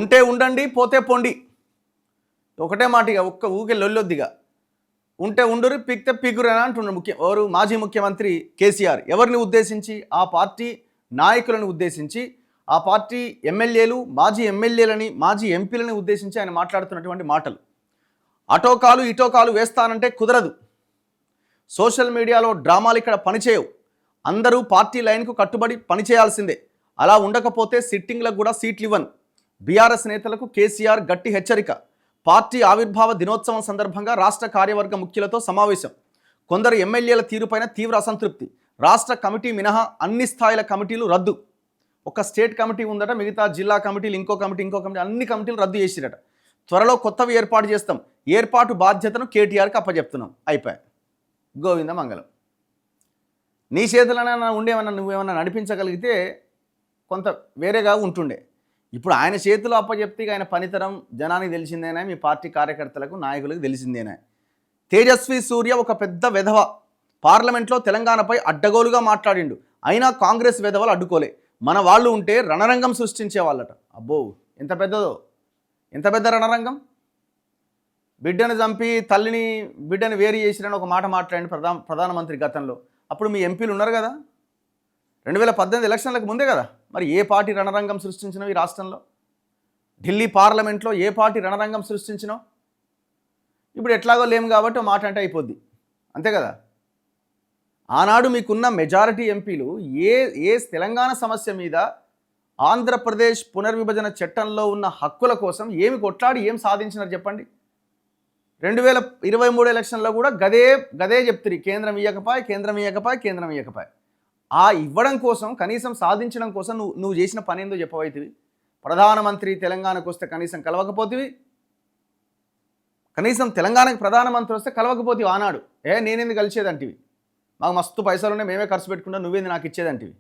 ఉంటే ఉండండి, పోతే పొండి. ఒకటే మాటిగా ఒక్క ఊకే లొల్లొద్దిగా. ఉంటే ఉండురు, పిక్తే పిగురని అంటున్నారు ఎవరు మాజీ ముఖ్యమంత్రి కేసీఆర్. ఎవరిని ఉద్దేశించి? ఆ పార్టీ నాయకులను ఉద్దేశించి, ఆ పార్టీ ఎమ్మెల్యేలు, మాజీ ఎమ్మెల్యేలని, మాజీ ఎంపీలని ఉద్దేశించి ఆయన మాట్లాడుతున్నటువంటి మాటలు. అటో కాలు ఇటో కాలు వేస్తానంటే కుదరదు. సోషల్ మీడియాలో డ్రామాలు ఇక్కడ పనిచేయవు. అందరూ పార్టీ లైన్కు కట్టుబడి పనిచేయాల్సిందే. అలా ఉండకపోతే సిట్టింగ్లకు కూడా సీట్లు ఇవ్వను. బీఆర్ఎస్ నేతలకు కేసీఆర్ గట్టి హెచ్చరిక. పార్టీ ఆవిర్భావ దినోత్సవం సందర్భంగా రాష్ట్ర కార్యవర్గ ముఖ్యులతో సమావేశం. కొందరు ఎమ్మెల్యేల తీరుపైన తీవ్ర అసంతృప్తి. రాష్ట్ర కమిటీ మినహా అన్ని స్థాయిల కమిటీలు రద్దు. ఒక స్టేట్ కమిటీ ఉందట, మిగతా జిల్లా కమిటీలు ఇంకో కమిటీ అన్ని కమిటీలు రద్దు చేసిరట. త్వరలో కొత్తవి ఏర్పాటు చేస్తాం. ఏర్పాటు బాధ్యతను కేటీఆర్కి అప్పచెప్తున్నాం. అయిపోయాయి. గోవింద మంగళం. నీ చేతులైనా ఉండేమన్నా నువ్వేమన్నా నడిపించగలిగితే కొంత వేరేగా ఉంటుండే. ఇప్పుడు ఆయన చేతిలో అప్పచెప్తే ఆయన పనితరం జనానికి తెలిసిందేనా, మీ పార్టీ కార్యకర్తలకు నాయకులకు తెలిసిందేనా. తేజస్వి సూర్య ఒక పెద్ద వెధవ. పార్లమెంట్లో తెలంగాణపై అడ్డగోలుగా మాట్లాడిండు. అయినా కాంగ్రెస్ వెధవలు అడ్డుకోలే. మన వాళ్ళు ఉంటే రణరంగం సృష్టించే వాళ్ళట. అబ్బో, ఎంత పెద్దదో, ఎంత పెద్ద రణరంగం. బిడ్డను చంపి బిడ్డను వేరు చేసిరని ఒక మాట మాట్లాడండి ప్రధానమంత్రి గతంలో. అప్పుడు మీ ఎంపీలు ఉన్నారు కదా, 2018 ఎలక్షన్లకు ముందే కదా. మరి ఏ పార్టీ రణరంగం సృష్టించినావు ఈ రాష్ట్రంలో? ఢిల్లీ పార్లమెంట్లో ఏ పార్టీ రణరంగం సృష్టించినావు? ఇప్పుడు ఎట్లాగో లేము కాబట్టి మాట అంటే అయిపోద్ది, అంతే కదా. ఆనాడు మీకున్న మెజారిటీ ఎంపీలు ఏ తెలంగాణ సమస్య మీద, ఆంధ్రప్రదేశ్ పునర్విభజన చట్టంలో ఉన్న హక్కుల కోసం ఏమి కొట్లాడి ఏం సాధించినారు చెప్పండి. 2023 ఎలక్షన్లో కూడా గదే చెప్తారు, కేంద్రం ఇయ్యకపాయ్. ఆ ఇవ్వడం కోసం, కనీసం సాధించడం కోసం నువ్వు చేసిన పని ఏందో చెప్పవైతివి. ప్రధానమంత్రి తెలంగాణకు వస్తే కనీసం కలవకపోతివి. కనీసం తెలంగాణకు ప్రధానమంత్రి వస్తే కలవకపోతివి. ఆనాడు నేనేంది కలిసేదంటివి. మాకు మస్తు పైసలు ఉన్నాయి, మేమే ఖర్చు పెట్టుకుంటా, నువ్వేంది నాకు ఇచ్చేదంటివి.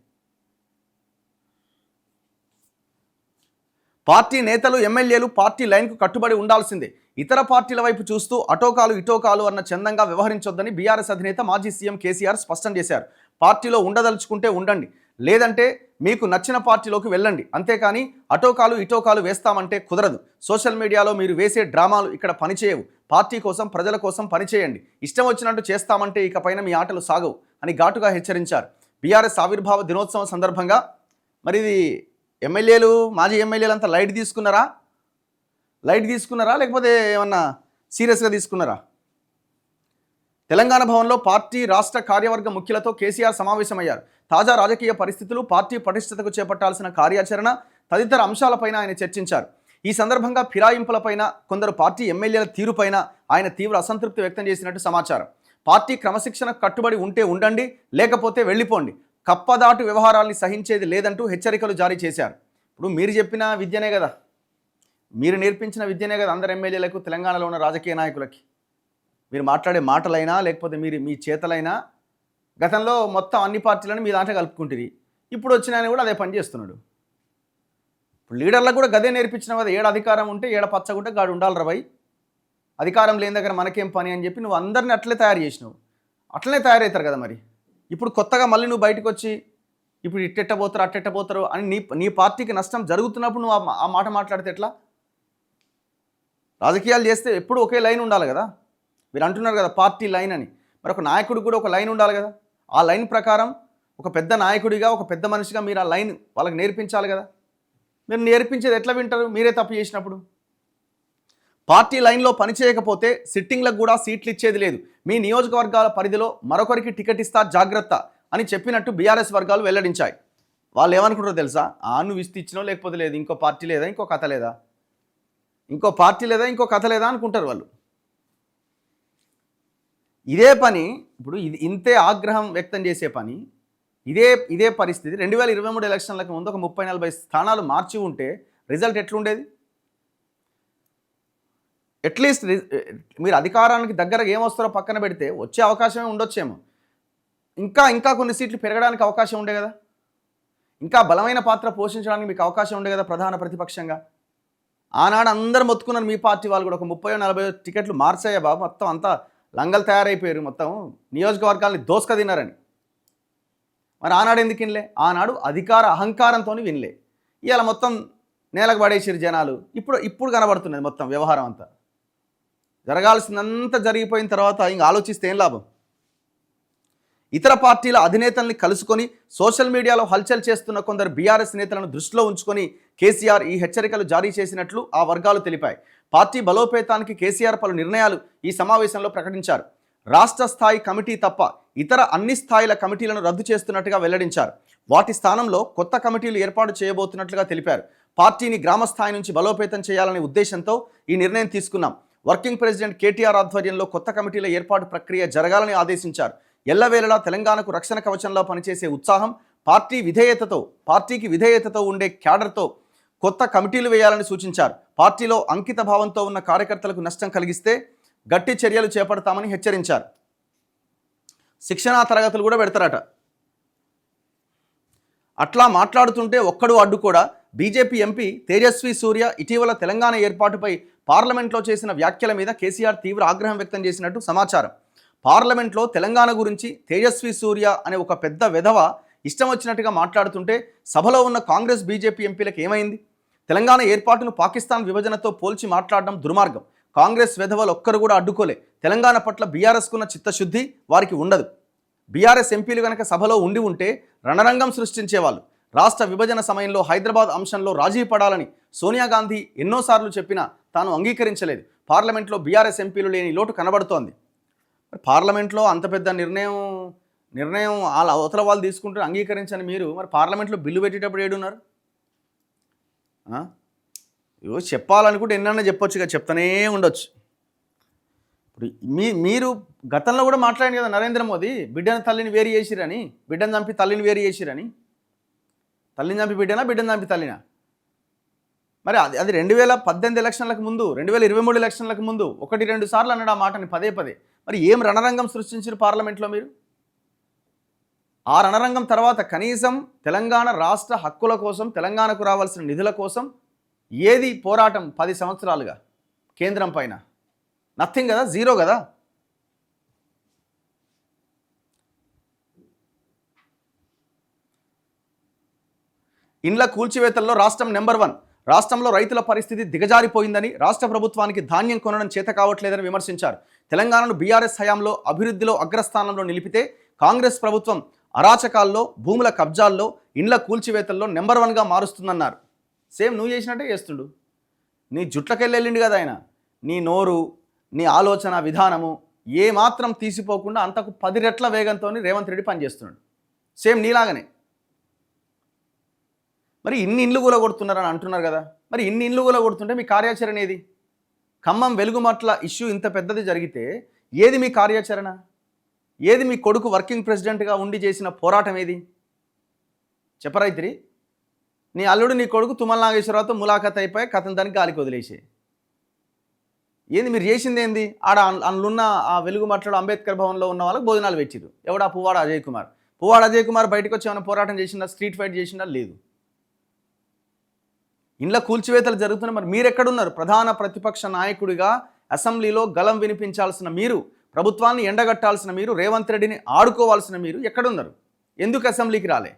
పార్టీ నేతలు, ఎమ్మెల్యేలు పార్టీ లైన్కు కట్టుబడి ఉండాల్సిందే. ఇతర పార్టీల వైపు చూస్తూ అటోకాలు ఇటోకాలు అన్న చందంగా వ్యవహరించొద్దని బీఆర్ఎస్ అధినేత మాజీ సీఎం కేసీఆర్ స్పష్టం చేశారు. పార్టీలో ఉండదలుచుకుంటే ఉండండి, లేదంటే మీకు నచ్చిన పార్టీలోకి వెళ్ళండి. అంతేకాని అటోకాలు ఇటోకాలు వేస్తామంటే కుదరదు. సోషల్ మీడియాలో మీరు వేసే డ్రామాలు ఇక్కడ పనిచేయవు. పార్టీ కోసం, ప్రజల కోసం పనిచేయండి. ఇష్టం వచ్చినట్టు చేస్తామంటే ఇకపైన మీ ఆటలు సాగవు అని ఘాటుగా హెచ్చరించారు. బీఆర్ఎస్ ఆవిర్భావ దినోత్సవం సందర్భంగా మరి ఇది ఎమ్మెల్యేలు, మాజీ ఎమ్మెల్యేలు అంతా లైట్ తీసుకున్నారా లేకపోతే ఏమన్నా సీరియస్గా తీసుకున్నారా? తెలంగాణ భవన్లో పార్టీ రాష్ట్ర కార్యవర్గ ముఖ్యులతో కేసీఆర్ సమావేశమయ్యారు. తాజా రాజకీయ పరిస్థితులు, పార్టీ పటిష్టతకు చేపట్టాల్సిన కార్యాచరణ తదితర అంశాలపైన ఆయన చర్చించారు. ఈ సందర్భంగా ఫిరాయింపులపైన, కొందరు పార్టీ ఎమ్మెల్యేల తీరుపైన ఆయన తీవ్ర అసంతృప్తి వ్యక్తం చేసినట్టు సమాచారం. పార్టీ క్రమశిక్షణకు కట్టుబడి ఉంటే ఉండండి, లేకపోతే వెళ్ళిపోండి. కప్పదాటు వ్యవహారాల్ని సహించేది లేదంటూ హెచ్చరికలు జారీ చేశారు. ఇప్పుడు మీరు చెప్పిన విద్యనే కదా, మీరు నేర్పించిన విద్యనే కదా అందరు ఎమ్మెల్యేలకు, తెలంగాణలో ఉన్న రాజకీయ నాయకులకి. మీరు మాట్లాడే మాటలైనా లేకపోతే మీ చేతలైనా గతంలో మొత్తం అన్ని పార్టీలను మీ దాంట్లో కలుపుకుంటుంది. ఇప్పుడు వచ్చిన ఆయన కూడా అదే పని చేస్తున్నాడు. ఇప్పుడు లీడర్లకు కూడా గదే నేర్పించిన కదా, ఏడ అధికారం ఉంటే ఏడ పచ్చగుంటే గాడు ఉండాలి రవై, అధికారం లేని దగ్గర మనకేం పని అని చెప్పి నువ్వు అందరిని అట్లే తయారు చేసినావు. అట్లనే తయారవుతారు కదా. మరి ఇప్పుడు కొత్తగా మళ్ళీ నువ్వు బయటకు వచ్చి ఇప్పుడు అట్టెట్టబోతారు అని నీ పార్టీకి నష్టం జరుగుతున్నప్పుడు నువ్వు ఆ మాట మాట్లాడితే ఎట్లా? రాజకీయాలు చేస్తే ఎప్పుడు ఒకే లైన్ ఉండాలి కదా. మీరు అంటున్నారు కదా పార్టీ లైన్ అని, మరి ఒక నాయకుడు కూడా ఒక లైన్ ఉండాలి కదా. ఆ లైన్ ప్రకారం ఒక పెద్ద నాయకుడిగా, ఒక పెద్ద మనిషిగా మీరు ఆ లైన్ వాళ్ళకి నేర్పించాలి కదా. మీరు నేర్పించేది ఎట్లా వింటారు మీరే తప్పు చేసినప్పుడు? పార్టీ లైన్లో పనిచేయకపోతే సిట్టింగ్లకు కూడా సీట్లు ఇచ్చేది లేదు. మీ నియోజకవర్గాల పరిధిలో మరొకరికి టికెట్ ఇస్తా జాగ్రత్త అని చెప్పినట్టు బీఆర్ఎస్ వర్గాలు వెల్లడించాయి. వాళ్ళు ఏమనుకుంటారో తెలుసా? నువ్వు ఇచ్చినావు, లేకపోతే లేదు, ఇంకో పార్టీ లేదా, ఇంకో కథ లేదా, ఇంకో కథ లేదా అనుకుంటారు వాళ్ళు. ఇదే పని ఇప్పుడు ఇంతే ఆగ్రహం వ్యక్తం చేసే పని, ఇదే పరిస్థితి 2023 ఎలక్షన్లకు ముందు ఒక 30-40 స్థానాలు మార్చి ఉంటే రిజల్ట్ ఎట్లుండేది? అట్లీస్ట్ మీరు అధికారానికి దగ్గరగా ఏమొస్తారో పక్కన పెడితే వచ్చే అవకాశమే ఉండొచ్చేమో. ఇంకా కొన్ని సీట్లు పెరగడానికి అవకాశం ఉండే కదా, ఇంకా బలమైన పాత్ర పోషించడానికి మీకు అవకాశం ఉండే కదా ప్రధాన ప్రతిపక్షంగా. ఆనాడు అందరూ మొత్తుకున్నారు, మీ పార్టీ వాళ్ళు కూడా ఒక 30-40 టికెట్లు మార్చాయా బాబు, మొత్తం అంతా లంగలు తయారైపోయారు, మొత్తం నియోజకవర్గాల్ని దోసుక తిన్నారని. మరి ఆనాడు ఎందుకు వినలే? ఆనాడు అధికార అహంకారంతో వినలే. ఇవాళ మొత్తం నేలకు పడేసిరు జనాలు. ఇప్పుడు కనబడుతున్నది మొత్తం వ్యవహారం అంతా. జరగాల్సినంత జరిగిపోయిన తర్వాత ఇంక ఆలోచిస్తే ఏం లాభం? ఇతర పార్టీల అధినేతల్ని కలుసుకొని సోషల్ మీడియాలో హల్చల్ చేస్తున్న కొందరు బీఆర్ఎస్ నేతలను దృష్టిలో ఉంచుకొని కేసీఆర్ ఈ హెచ్చరికలు జారీ చేసినట్లు ఆ వర్గాలు తెలిపాయి. పార్టీ బలోపేతానికి కేసీఆర్ పలు నిర్ణయాలు ఈ సమావేశంలో ప్రకటించారు. రాష్ట్ర స్థాయి కమిటీ తప్ప ఇతర అన్ని స్థాయిల కమిటీలను రద్దు చేస్తున్నట్టుగా వెల్లడించారు. వాటి స్థానంలో కొత్త కమిటీలు ఏర్పాటు చేయబోతున్నట్లుగా తెలిపారు. పార్టీని గ్రామ స్థాయి నుంచి బలోపేతం చేయాలనే ఉద్దేశంతో ఈ నిర్ణయం తీసుకున్నాం. వర్కింగ్ ప్రెసిడెంట్ కేటీఆర్ ఆధ్వర్యంలో కొత్త కమిటీల ఏర్పాటు ప్రక్రియ జరగాలని ఆదేశించారు. ఎల్లవేళలా తెలంగాణకు రక్షణ కవచంలో పనిచేసే ఉత్సాహం, పార్టీకి విధేయతతో ఉండే క్యాడర్తో కొత్త కమిటీలు వేయాలని సూచించారు. పార్టీలో అంకిత భావంతో ఉన్న కార్యకర్తలకు నష్టం కలిగిస్తే గట్టి చర్యలు చేపడతామని హెచ్చరించారు. శిక్షణా తరగతులు కూడా పెడతారట. అట్లా మాట్లాడుతుంటే ఒక్కడు అడ్డు కూడా. బీజేపీ ఎంపీ తేజస్వి సూర్య ఇటీవల తెలంగాణ ఏర్పాటుపై పార్లమెంట్లో చేసిన వ్యాఖ్యల మీద కేసీఆర్ తీవ్ర ఆగ్రహం వ్యక్తం చేసినట్టు సమాచారం. పార్లమెంట్లో తెలంగాణ గురించి తేజస్వి సూర్య అనే ఒక పెద్ద వెధవ ఇష్టం వచ్చినట్టుగా మాట్లాడుతుంటే సభలో ఉన్న కాంగ్రెస్ బీజేపీ ఎంపీలకు ఏమైంది? తెలంగాణ ఏర్పాటును పాకిస్తాన్ విభజనతో పోల్చి మాట్లాడడం దుర్మార్గం. కాంగ్రెస్ వెధవలు ఒక్కరు కూడా అడ్డుకోలే. తెలంగాణ పట్ల బీఆర్ఎస్కున్న చిత్తశుద్ధి వారికి ఉండదు. బీఆర్ఎస్ ఎంపీలు కనుక సభలో ఉండి ఉంటే రణరంగం సృష్టించేవాళ్ళు. రాష్ట్ర విభజన సమయంలో హైదరాబాద్ అంశంలో రాజీ పడాలని సోనియా గాంధీ ఎన్నోసార్లు చెప్పినా తాను అంగీకరించలేదు. పార్లమెంట్లో బీఆర్ఎస్ ఎంపీలు లేని లోటు కనబడుతోంది. పార్లమెంట్లో అంత పెద్ద నిర్ణయం వాళ్ళ అవతల వాళ్ళు తీసుకుంటే అంగీకరించని మీరు మరి పార్లమెంట్లో బిల్లు పెట్టేటప్పుడు ఏడున్నారు? ఇవో చెప్పాలనుకుంటే ఎన్నన్నా చెప్పొచ్చుగా, చెప్తానే ఉండొచ్చు. ఇప్పుడు మీరు గతంలో కూడా మాట్లాడింది కదా నరేంద్ర మోదీ, బిడ్డను తల్లిని వేరు చేసిరని, బిడ్డను చంపి తల్లిని వేరు చేసిరని. తల్లిని చంపి బిడ్డనా, బిడ్డను చంపి తల్లినా? మరి అది 2018 ఎలక్షన్లకు ముందు, 2023 ఎలక్షన్లకు ముందు 1-2 సార్లు అన్నాడు ఆ మాటని పదే. మరి ఏం రణరంగం సృష్టించారు పార్లమెంట్లో మీరు? ఆ రణరంగం తర్వాత కనీసం తెలంగాణ రాష్ట్ర హక్కుల కోసం, తెలంగాణకు రావాల్సిన నిధుల కోసం ఏది పోరాటం 10 సంవత్సరాలుగా కేంద్రం పైన? నథింగ్ కదా, జీరో కదా. ఇండ్ల కూల్చివేతల్లో రాష్ట్రం నెంబర్ 1. రాష్ట్రంలో రైతుల పరిస్థితి దిగజారిపోయిందని, రాష్ట్ర ప్రభుత్వానికి ధాన్యం కొనడం చేత కావట్లేదని విమర్శించారు. తెలంగాణను బీఆర్ఎస్ హయాంలో అభివృద్ధిలో అగ్రస్థానంలో నిలిపితే కాంగ్రెస్ ప్రభుత్వం అరాచకాల్లో, భూముల కబ్జాల్లో, ఇండ్ల కూల్చివేతల్లో నెంబర్ 1గా మారుస్తుందన్నారు. సేమ్ నువ్వు చేసినట్టే చేస్తుండు. నీ జుట్లకెళ్ళిండు కదా ఆయన. నీ నోరు, నీ ఆలోచన విధానము ఏమాత్రం తీసిపోకుండా అంతకు 10 రెట్ల వేగంతో రేవంత్ రెడ్డి పనిచేస్తున్నాడు. సేమ్ నీలాగనే. మరి ఇన్ని ఇండ్లు కూలగొడుతున్నారని అంటున్నారు కదా, మరి ఇన్ని ఇండ్లు కూలగొడుతుంటే మీ కార్యాచరణ ఏది? ఖమ్మం వెలుగుమట్ల ఇష్యూ ఇంత పెద్దది జరిగితే ఏది మీ కార్యాచరణ? ఏది మీ కొడుకు వర్కింగ్ ప్రెసిడెంట్గా ఉండి చేసిన పోరాటం ఏది? చెప్పరైతిరి. నీ అల్లుడు నీ కొడుకు తుమ్మల నాగేశ్వరరావుతో ములాఖత్ అయిపోయి కథను దానికి గాలికి వదిలేసే. ఏంది మీరు చేసింది ఏంది? ఆడ అందులున్న ఆ వెలుగుమట్లలో అంబేద్కర్ భవన్లో ఉన్న వాళ్ళకి భోజనాలు పెట్టిరు. ఎవడా? పువ్వాడ అజయ్ కుమార్ బయటకు వచ్చి ఏమైనా పోరాటం చేసిందా? స్ట్రీట్ ఫైట్ చేసిందా? లేదు. ఇండ్ల కూల్చివేతలు జరుగుతున్నాయి. మరి మీరెక్కడున్నారు? ప్రధాన ప్రతిపక్ష నాయకుడిగా అసెంబ్లీలో గలం వినిపించాల్సిన మీరు, ప్రభుత్వాన్ని ఎండగట్టాల్సిన మీరు, రేవంత్ రెడ్డిని ఆడుకోవాల్సిన మీరు ఎక్కడున్నారు? ఎందుకు అసెంబ్లీకి రాలే?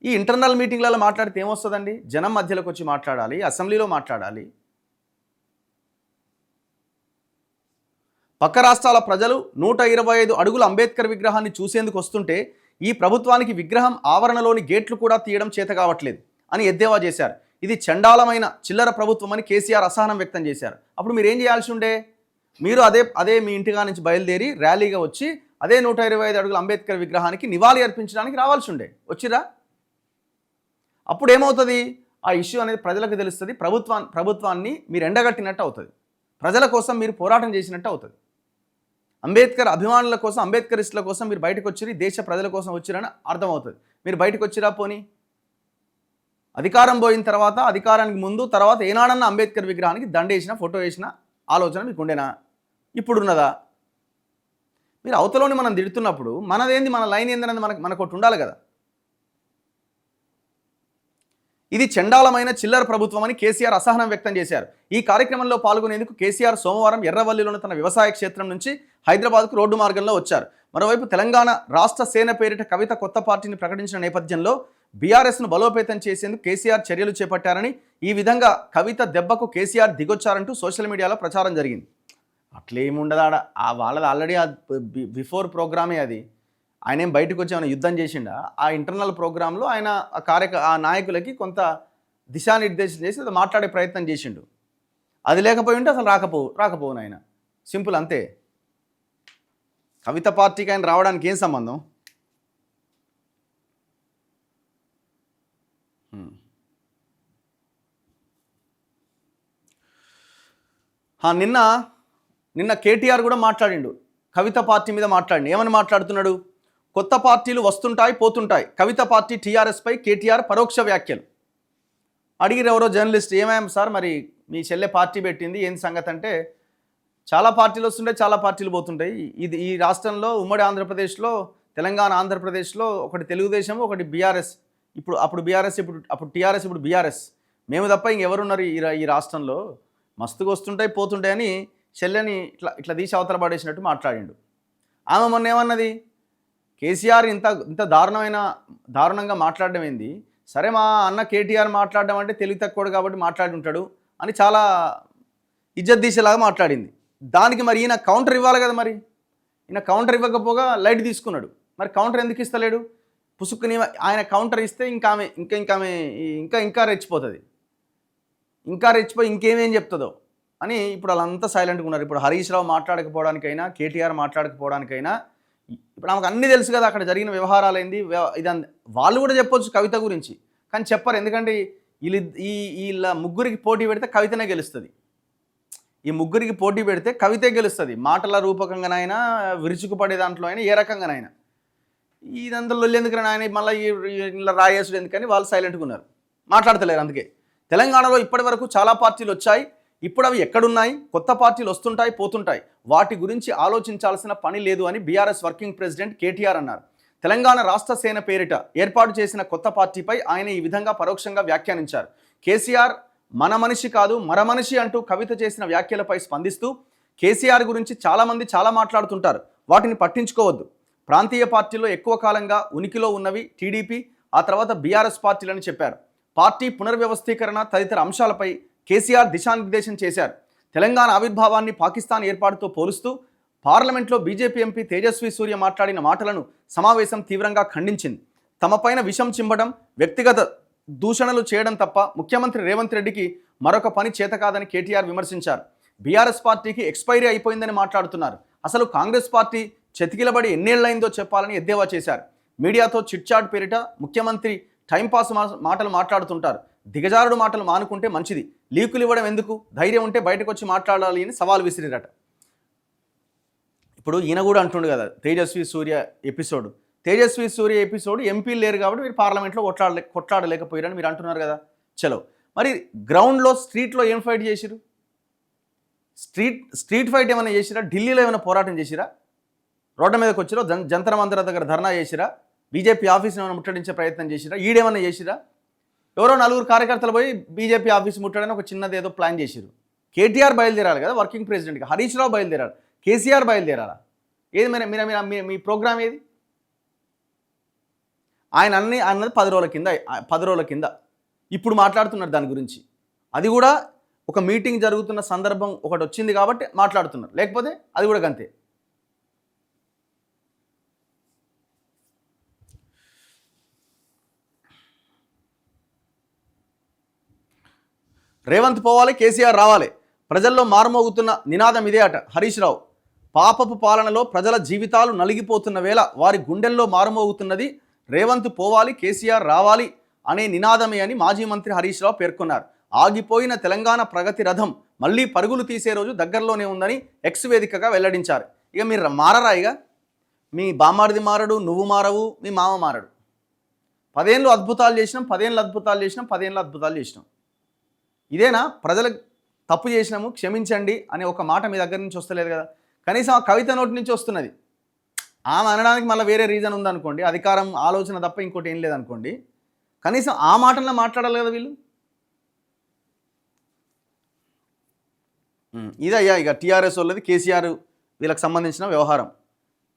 ఈ ఇంటర్నల్ మీటింగ్లలో మాట్లాడితే ఏమొస్తుందండి? జనం మధ్యలోకి వచ్చి మాట్లాడాలి, అసెంబ్లీలో మాట్లాడాలి. పక్క రాష్ట్రాల ప్రజలు 125 అడుగుల అంబేద్కర్ విగ్రహాన్ని చూసేందుకు వస్తుంటే ఈ ప్రభుత్వానికి విగ్రహం ఆవరణలోని గేట్లు కూడా తీయడం చేత కావట్లేదు అని ఎద్దేవా చేశారు. ఇది చండాలమైన చిల్లర ప్రభుత్వం అని కేసీఆర్ అసహనం వ్యక్తం చేశారు. అప్పుడు మీరు ఏం చేయాల్సి ఉండే? మీరు అదే మీ ఇంటిగా నుంచి బయలుదేరి ర్యాలీగా వచ్చి అదే 125 అడుగుల అంబేద్కర్ విగ్రహానికి నివాళి అర్పించడానికి రావాల్సి ఉండే. వచ్చిరా? అప్పుడు ఏమవుతుంది? ఆ ఇష్యూ అనేది ప్రజలకు తెలుస్తుంది. ప్రభుత్వాన్ని మీరు ఎండగట్టినట్టు అవుతుంది. ప్రజల కోసం మీరు పోరాటం చేసినట్టు అవుతుంది. అంబేద్కర్ అభిమానుల కోసం, అంబేద్కరిస్టుల కోసం మీరు బయటకు వచ్చిరి, దేశ ప్రజల కోసం వచ్చిరని అర్థమవుతుంది. మీరు బయటకు వచ్చిరా? పోనీ అధికారం పోయిన తర్వాత, అధికారానికి ముందు తర్వాత ఏనాడన్నా అంబేద్కర్ విగ్రహానికి దండేసిన, ఫోటో వేసిన ఆలోచన మీకు ఉండేనా? ఇప్పుడున్నదా? మీరు అవతలోని మనం తిడుతున్నప్పుడు మనదేంది, మన లైన్ ఏందనేది మనకు ఒకటి ఉండాలి కదా. ఇది చండాలమైన చిల్లర ప్రభుత్వం అని కేసీఆర్ అసహనం వ్యక్తం చేశారు. ఈ కార్యక్రమంలో పాల్గొనేందుకు కేసీఆర్ సోమవారం ఎర్రవల్లిలోని తన వ్యవసాయ క్షేత్రం నుంచి హైదరాబాద్కు రోడ్డు మార్గంలో వచ్చారు. మరోవైపు తెలంగాణ రాష్ట్ర సేన పేరిట కవిత కొత్త పార్టీని ప్రకటించిన నేపథ్యంలో బీఆర్ఎస్ను బలోపేతం చేసేందుకు కేసీఆర్ చర్యలు చేపట్టారని, ఈ విధంగా కవిత దెబ్బకు కేసీఆర్ దిగొచ్చారంటూ సోషల్ మీడియాలో ప్రచారం జరిగింది. అట్లేముండదాడ, ఆ వాళ్ళది ఆల్రెడీ బిఫోర్ ప్రోగ్రామే అది. ఆయన ఏం బయటకు వచ్చి ఏమైనా యుద్ధం చేసిండా? ఆ ఇంటర్నల్ ప్రోగ్రాంలో ఆయన ఆ నాయకులకి కొంత దిశానిర్దేశం చేసి అది మాట్లాడే ప్రయత్నం చేసిండు. అది లేకపోయి ఉంటే అసలు రాకపోవును ఆయన. సింపుల్ అంతే. కవిత పార్టీకి ఆయన రావడానికి ఏం సంబంధం? నిన్న కేటీఆర్ కూడా మాట్లాడిండు, కవిత పార్టీ మీద మాట్లాడిండు. ఏమని మాట్లాడుతున్నాడు? కొత్త పార్టీలు వస్తుంటాయి పోతుంటాయి, కవిత పార్టీ టీఆర్ఎస్పై కేటీఆర్ పరోక్ష వ్యాఖ్యలు. అడిగిరు ఎవరో జర్నలిస్ట్, ఏమేం సార్ మరి మీ చెల్లె పార్టీ పెట్టింది ఏంది సంగతి అంటే, చాలా పార్టీలు వస్తుంటాయి చాలా పార్టీలు పోతుంటాయి. ఈ రాష్ట్రంలో ఉమ్మడి ఆంధ్రప్రదేశ్లో, తెలంగాణ ఆంధ్రప్రదేశ్లో ఒకటి తెలుగుదేశం ఒకటి బీఆర్ఎస్. అప్పుడు బీఆర్ఎస్, అప్పుడు టీఆర్ఎస్, ఇప్పుడు బీఆర్ఎస్. మేము తప్ప ఇంకెవరున్నారు ఈ రాష్ట్రంలో? మస్తుగా వస్తుంటాయి పోతుంటాయని చెల్లెని ఇట్లా తీసి అవతల పడేసినట్టు మాట్లాడిండు. ఆమె మొన్న ఏమన్నది? కేసీఆర్ ఇంత దారుణంగా మాట్లాడడం ఏంది? సరే మా అన్న కేటీఆర్ మాట్లాడడం అంటే తెలివి తక్కువడు కాబట్టి మాట్లాడి ఉంటాడు అని చాలా ఇజ్జత్ తీసేలాగా మాట్లాడింది. దానికి మరి ఈయన కౌంటర్ ఇవ్వాలి కదా. మరి ఈయన కౌంటర్ ఇవ్వకపోగా లైట్ తీసుకున్నాడు. మరి కౌంటర్ ఎందుకు ఇస్తలేడు? పుసుక్కుని ఆయన కౌంటర్ ఇస్తే ఇంకా రెచ్చిపోతుంది. ఇంకా రెచ్చిపోయి ఇంకేమేం చెప్తుందో అని ఇప్పుడు వాళ్ళంతా సైలెంట్గా ఉన్నారు. ఇప్పుడు హరీష్ రావు మాట్లాడకపోవడానికైనా, కేటీఆర్ మాట్లాడకపోవడానికైనా ఇప్పుడు ఆమెకు అన్నీ తెలుసు కదా, అక్కడ జరిగిన వ్యవహారాలు ఏంది వాళ్ళు కూడా చెప్పొచ్చు కవిత గురించి, కానీ చెప్పరు. ఎందుకంటే వీళ్ళ ముగ్గురికి పోటీ పెడితే కవితనే గెలుస్తుంది. ఈ ముగ్గురికి పోటీ పెడితే కవితే గెలుస్తుంది. మాటల రూపకంగానైనా, విరుచుకుపడే దాంట్లో అయినా, ఏ రకంగానైనా. ఇదంతా లొల్లి ఎందుకని ఆయన మళ్ళీ ఇలా రాయేసుడు ఎందుకని వాళ్ళు సైలెంట్గా ఉన్నారు, మాట్లాడతలేరు. అందుకే తెలంగాణలో ఇప్పటి వరకు చాలా పార్టీలు వచ్చాయి, ఇప్పుడు అవి ఎక్కడున్నాయి? కొత్త పార్టీలు వస్తుంటాయి పోతుంటాయి, వాటి గురించి ఆలోచించాల్సిన పని లేదు అని బీఆర్ఎస్ వర్కింగ్ ప్రెసిడెంట్ కేటీఆర్ అన్నారు. తెలంగాణ రాష్ట్ర సేన పేరిట ఏర్పాటు చేసిన కొత్త పార్టీపై ఆయన ఈ విధంగా పరోక్షంగా వ్యాఖ్యానించారు. కేసీఆర్ మన మనిషి కాదు మర మనిషి అంటూ కవిత చేసిన వ్యాఖ్యలపై స్పందిస్తూ, కేసీఆర్ గురించి చాలామంది చాలా మాట్లాడుతుంటారు, వాటిని పట్టించుకోవద్దు. ప్రాంతీయ పార్టీల్లో ఎక్కువ కాలంగా ఉనికిలో ఉన్నవి టీడీపీ, ఆ తర్వాత బీఆర్ఎస్ పార్టీలని చెప్పారు. పార్టీ పునర్వ్యవస్థీకరణ తదితర అంశాలపై కేసీఆర్ దిశానిర్దేశం చేశారు. తెలంగాణ ఆవిర్భావాన్ని పాకిస్తాన్ ఏర్పాటుతో పోలుస్తూ పార్లమెంట్లో బీజేపీ ఎంపీ తేజస్వి సూర్య మాట్లాడిన మాటలను సమావేశం తీవ్రంగా ఖండించింది. తమపైన విషం చిమ్మడం, వ్యక్తిగత దూషణలు చేయడం తప్ప ముఖ్యమంత్రి రేవంత్ రెడ్డికి మరొక పని చేతకాదని కేటీఆర్ విమర్శించారు. బీఆర్ఎస్ పార్టీకి ఎక్స్పైరీ అయిపోయిందని మాట్లాడుతున్నారు. అసలు కాంగ్రెస్ పార్టీ చెతికిలబడి ఎన్నేళ్లైందో చెప్పాలని ఎద్దేవా చేశారు. మీడియాతో చిట్చాట్ పేరిట ముఖ్యమంత్రి టైంపాస్ మాటలు మాట్లాడుతుంటారు. దిగజారుడు మాటలు మానుకుంటే మంచిది, లీకులు ఇవ్వడం ఎందుకు? ధైర్యం ఉంటే బయటకు వచ్చి మాట్లాడాలి అని సవాల్ విసిరిరట. ఇప్పుడు ఈయన కూడా అంటుండు కదా, తేజస్వి సూర్య ఎపిసోడ్ ఎంపీలు లేరు కాబట్టి మీరు పార్లమెంట్లో కొట్లాడలేకపోయారని మీరు అంటున్నారు కదా. చలో, మరి గ్రౌండ్లో స్ట్రీట్లో ఏం ఫైట్ చేసిరు? స్ట్రీట్ ఫైట్ ఏమైనా చేసిరా? ఢిల్లీలో ఏమైనా పోరాటం చేసిరా? రోడ్డు మీదకి వచ్చిరో, జంతర్ మంతర్ దగ్గర ధర్నా చేసిరా? బీజేపీ ఆఫీస్ని ఏమైనా ముట్టడించే ప్రయత్నం చేసిరా? ఈడేమైనా చేసిరా? ఎవరో 4 కార్యకర్తలు పోయి బీజేపీ ఆఫీస్ ముట్టడానికి ఒక చిన్నది ఏదో ప్లాన్ చేసిరు. కేటీఆర్ బయలుదేరాలి కదా వర్కింగ్ ప్రెసిడెంట్గా, హరీష్ రావు బయలుదేరాలి, కేసీఆర్ బయలుదేరాలా? ఏది మీ ప్రోగ్రామ్ ఏది? ఆయన అన్నది 10 రోజుల కింద ఇప్పుడు మాట్లాడుతున్నారు దాని గురించి. అది కూడా ఒక మీటింగ్ జరుగుతున్న సందర్భం ఒకటి వచ్చింది కాబట్టి మాట్లాడుతున్నారు, లేకపోతే అది కూడా గంతే. రేవంత్ పోవాలి, కేసీఆర్ రావాలి, ప్రజల్లో మారుమోగుతున్న నినాదం ఇదే అట హరీష్ రావు. పాపపు పాలనలో ప్రజల జీవితాలు నలిగిపోతున్న వేళ వారి గుండెల్లో మారుమోగుతున్నది రేవంత్ పోవాలి, కేసీఆర్ రావాలి అనే నినాదమే అని మాజీ మంత్రి హరీష్ రావు పేర్కొన్నారు. ఆగిపోయిన తెలంగాణ ప్రగతి రథం మళ్ళీ పరుగులు తీసే రోజు దగ్గరలోనే ఉందని ఎక్స్ వేదికగా వెల్లడించారు. ఇక మీరు మారరా? ఇక మీ బామ్మారిది మారడు, నువ్వు మారవు, మీ మామ మారడు. 10 ఏళ్ళు అద్భుతాలు చేసినాం, 10 ఏళ్ళు అద్భుతాలు చేసినాం, 10 ఏళ్ళు అద్భుతాలు చేసినాం. ఇదేనా ప్రజలకు తప్పు చేసినాము క్షమించండి అనే ఒక మాట మీ దగ్గర నుంచి వస్తలేదు కదా. కనీసం ఆ కవిత నోటి నుంచి వస్తున్నది. ఆమె అనడానికి మళ్ళీ వేరే రీజన్ ఉందనుకోండి, అధికారం ఆలోచన తప్ప ఇంకోటి ఏం లేదనుకోండి, కనీసం ఆ మాటల్లో మాట్లాడాలి కదా వీళ్ళు. ఇదయ్యా ఇక టీఆర్ఎస్ వాళ్ళది కేసీఆర్ వీళ్ళకి సంబంధించిన వ్యవహారం.